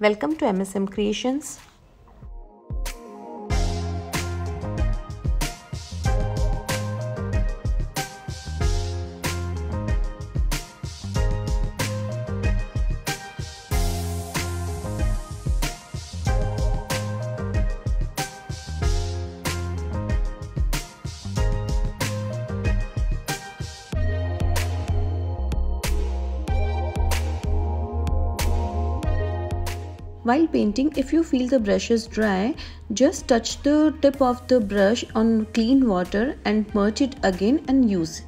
Welcome to MSM Creations. While painting, if you feel the brush is dry, just touch the tip of the brush on clean water and merge it again and use.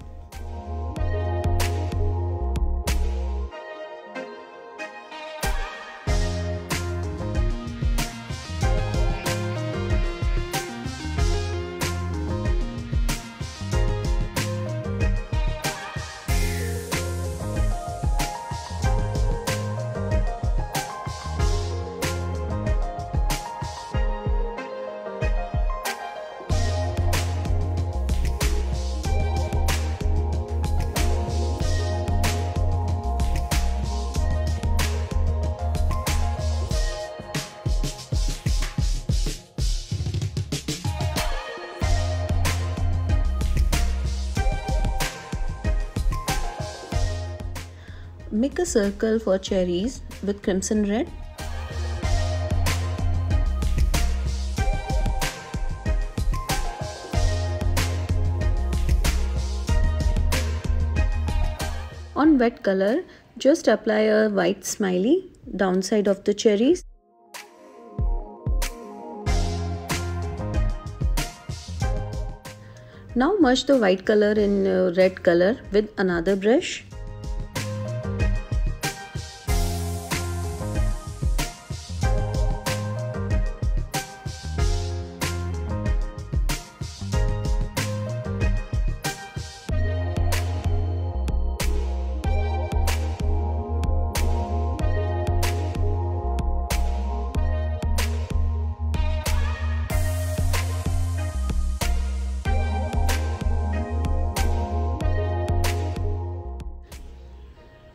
Make a circle for cherries with crimson red. On wet color, just apply a white smiley downside of the cherries. Now merge the white color in red color with another brush.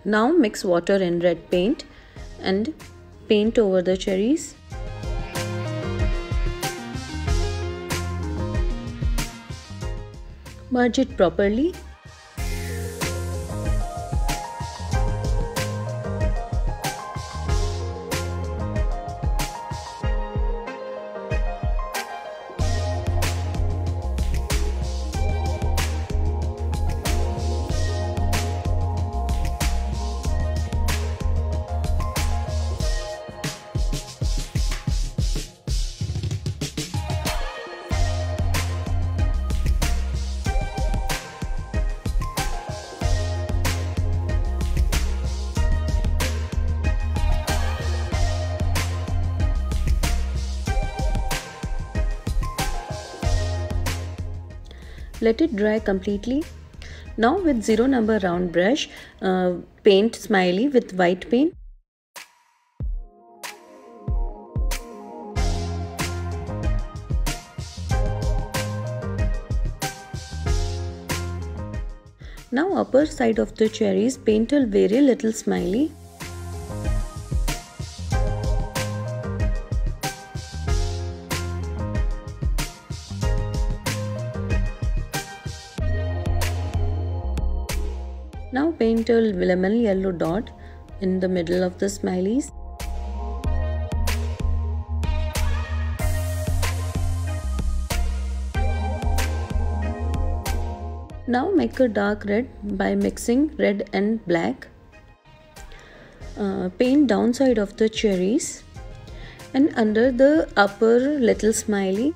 Now mix water and red paint and paint over the cherries. Merge it properly. Let it dry completely. Now with 0 number round brush, paint smiley with white paint. Now upper side of the cherries, paint a very little smiley. Now paint a lemon yellow dot in the middle of the smileys. Now make a dark red by mixing red and black. Paint downside of the cherries and under the upper little smiley.